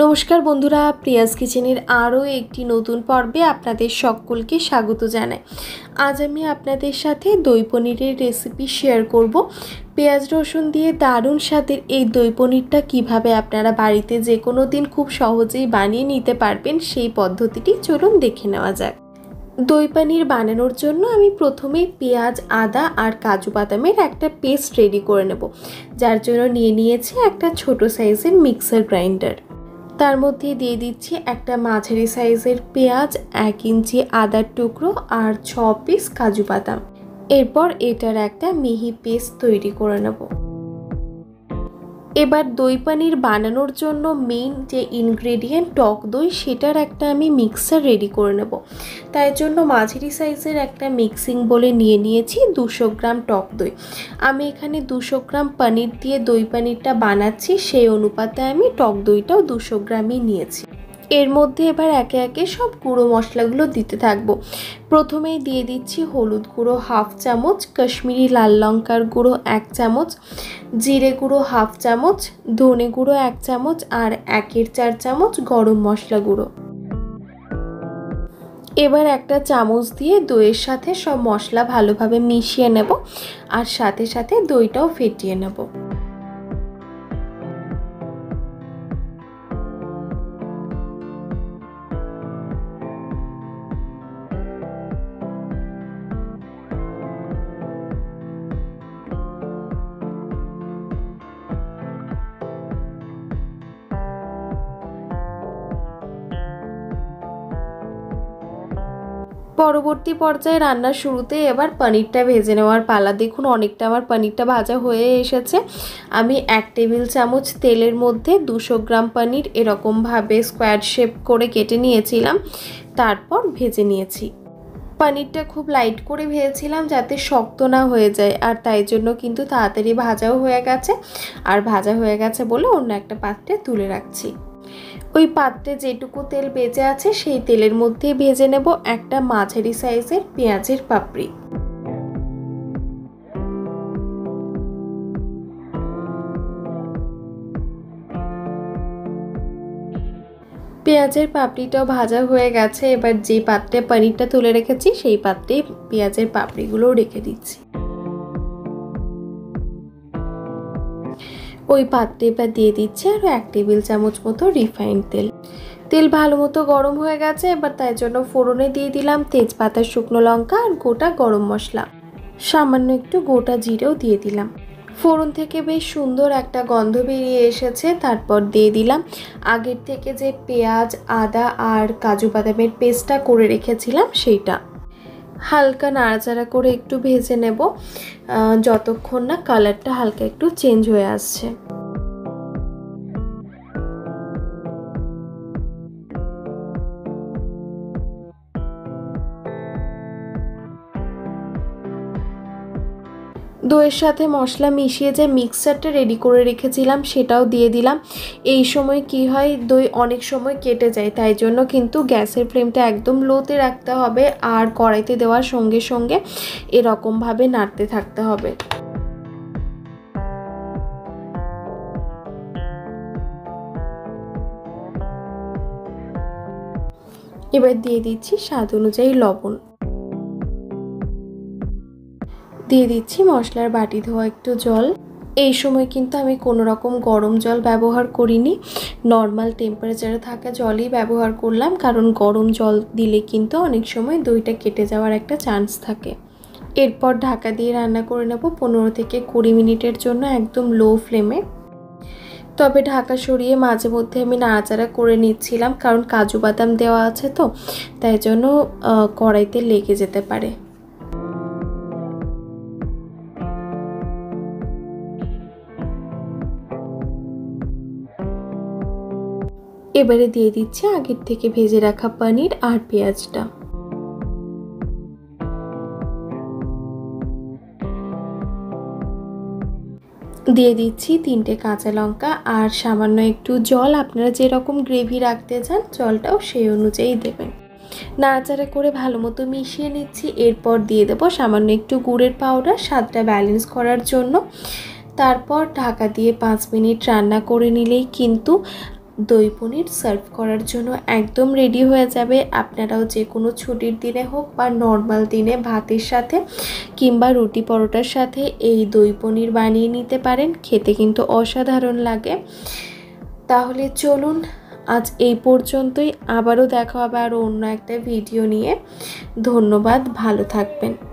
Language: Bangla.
নমস্কার বন্ধুরা, প্রিয়াস কিচেনের আরও একটি নতুন পর্বে আপনাদের সকলকে স্বাগত জানাই। আজ আমি আপনাদের সাথে দই পনিরের রেসিপি শেয়ার করব। পেঁয়াজ রসুন দিয়ে দারুণ স্বাদের এই দই পনিরটা কিভাবে আপনারা বাড়িতে যে কোনো দিন খুব সহজেই বানিয়ে নিতে পারবেন সেই পদ্ধতিটি চলুন দেখে নেওয়া যাক। দই পনির বানানোর জন্য আমি প্রথমে পেঁয়াজ, আদা আর কাজু বাদামের একটা পেস্ট রেডি করে নেব, যার জন্য নিয়ে নিয়েছি একটা ছোট সাইজের মিক্সার গ্রাইন্ডার। তার মধ্যে দিয়ে দিচ্ছি একটা মাঝারি সাইজের পেঁয়াজ, 1 ইঞ্চি আদার টুকরো আর 6 পিস কাজু বাদাম। এরপর এটার একটা মিহি পেস্ট তৈরি করে নেব। এবার দই পনির বানানোর জন্য মেইন যে ইনগ্রেডিয়েন্ট টক দই, সেটার একটা আমি মিক্সার রেডি করে নেব। তাই জন্য মাঝারি সাইজের একটা মিক্সিং বলে নিয়ে নিয়েছি 200 গ্রাম টক দই। আমি এখানে 200 গ্রাম পনির দিয়ে দই পনিরটা বানাচ্ছি, সেই অনুপাতে আমি টক দইটাও 200 গ্রামই নিয়েছি। এর মধ্যে এবার একে একে সব গুঁড়ো মশলাগুলো দিতে থাকবো। প্রথমেই দিয়ে দিচ্ছি হলুদ গুঁড়ো 1/2 চামচ, কাশ্মীরি লাল লঙ্কার গুঁড়ো 1 চামচ, জিরে গুঁড়ো 1/2 চামচ, ধনে গুঁড়ো 1 চামচ আর 1/4 চামচ গরম মশলা গুঁড়ো। এবার একটা চামচ দিয়ে দইয়ের সাথে সব মশলা ভালোভাবে মিশিয়ে নেব আর সাথে সাথে দইটাও ফেটিয়ে নেব। পরবর্তী পর্যায়ে রান্নার শুরুতে এবার পনিরটা ভেজে নেওয়ার পালা। দেখুন অনেকটা আমার পনিরটা ভাজা হয়ে এসেছে। আমি 1 টেবিল চামচ তেলের মধ্যে 200 গ্রাম পনির এরকমভাবে স্কোয়ার শেপ করে কেটে নিয়েছিলাম, তারপর ভেজে নিয়েছি। পনিরটা খুব লাইট করে ভেজেছিলাম যাতে শক্ত না হয়ে যায়, আর তাই জন্য কিন্তু তাড়াতাড়ি ভাজাও হয়ে গেছে। আর ভাজা হয়ে গেছে বলে অন্য একটা পাত্রে তুলে রাখছি। ওই পাত্রে যেটুকু তেল বেঁচে আছে সেই তেলের মধ্যে ভেজে নেব একটা মাঝারি সাইজের পেঁয়াজের পাপড়ি। পেঁয়াজের পাপড়িটাও ভাজা হয়ে গেছে। এবার যে পাত্রে পনিরটা তুলে রেখেছি সেই পাত্রে পেঁয়াজের পাপড়িগুলোও রেখে দিচ্ছি। ওই পাত্রে এবার দিয়ে দিচ্ছি আরও 1 টেবিল চামচ মতো রিফাইন্ড তেল। তেল ভালো মতো গরম হয়ে গেছে। এবার তাই জন্য ফোড়নে দিয়ে দিলাম তেজপাতা, শুকনো লঙ্কা আর গোটা গরম মশলা। সামান্য একটু গোটা জিরেও দিয়ে দিলাম। ফোড়ন থেকে বেশ সুন্দর একটা গন্ধ বেরিয়ে এসেছে। তারপর দিয়ে দিলাম আগের থেকে যে পেঁয়াজ, আদা আর কাজু বাদামের পেস্টটা করে রেখেছিলাম সেইটা। হালকা নাড়াচাড়া করে একটু ভেজে নেব যতক্ষণ না কালারটা হালকা একটু চেঞ্জ হয়ে আসছে। দইয়ের সাথে মশলা মিশিয়ে যে মিক্সচারটা রেডি করে রেখেছিলাম সেটাও দিয়ে দিলাম। এই সময় কি হয়, দই অনেক সময় কেটে যায়, তাই জন্য কিন্তু গ্যাসের ফ্লেমটা একদম লোতে রাখতে হবে আর কড়াইতে দেওয়ার সঙ্গে সঙ্গে এরকমভাবে নাড়তে থাকতে হবে। এবার দিয়ে দিচ্ছি স্বাদ অনুযায়ী লবণ। দিয়ে দিচ্ছি মশলার বাটি ধোয়া একটু জল। এই সময় কিন্তু আমি কোনো রকম গরম জল ব্যবহার করিনি, নর্মাল টেম্পারেচারে থাকা জলই ব্যবহার করলাম, কারণ গরম জল দিলে কিন্তু অনেক সময় দইটা কেটে যাওয়ার একটা চান্স থাকে। এরপর ঢাকা দিয়ে রান্না করে নেব 15 থেকে 20 মিনিটের জন্য একদম লো ফ্লেমে। তবে ঢাকা সরিয়ে মাঝে মধ্যে আমি নাড়াচাড়া করে নিচ্ছিলাম, কারণ কাজু বাদাম দেওয়া আছে তো, তাই জন্য কড়াইতে লেগে যেতে পারে। এবারে দিয়ে দিচ্ছি আগের থেকে ভেজে রাখা পনির আর পেঁয়াজটা। দিয়ে দিচ্ছি 3টে কাঁচা লঙ্কা আর সামান্য একটু জল। আপনারা যেরকম গ্রেভি রাখতে চান জলটাও সেই অনুযায়ী দেবেন। নাড়াচাড়া করে ভালো মতো মিশিয়ে নিচ্ছি। এরপর দিয়ে দেবো সামান্য একটু গুড়ের পাউডার স্বাদটা ব্যালেন্স করার জন্য। তারপর ঢাকা দিয়ে 5 মিনিট রান্না করে নিলেই কিন্তু দই পনির সার্ভ করার জন্য একদম রেডি হয়ে যাবে। আপনারাও যে কোনো ছুটির দিনে হোক বা নর্মাল দিনে ভাতের সাথে কিংবা রুটি পরোটার সাথে এই দই পনির বানিয়ে নিতে পারেন। খেতে কিন্তু অসাধারণ লাগে। তাহলে চলুন আজ এই পর্যন্তই, আবারও দেখা হবে আরও অন্য একটা ভিডিও নিয়ে। ধন্যবাদ, ভালো থাকবেন।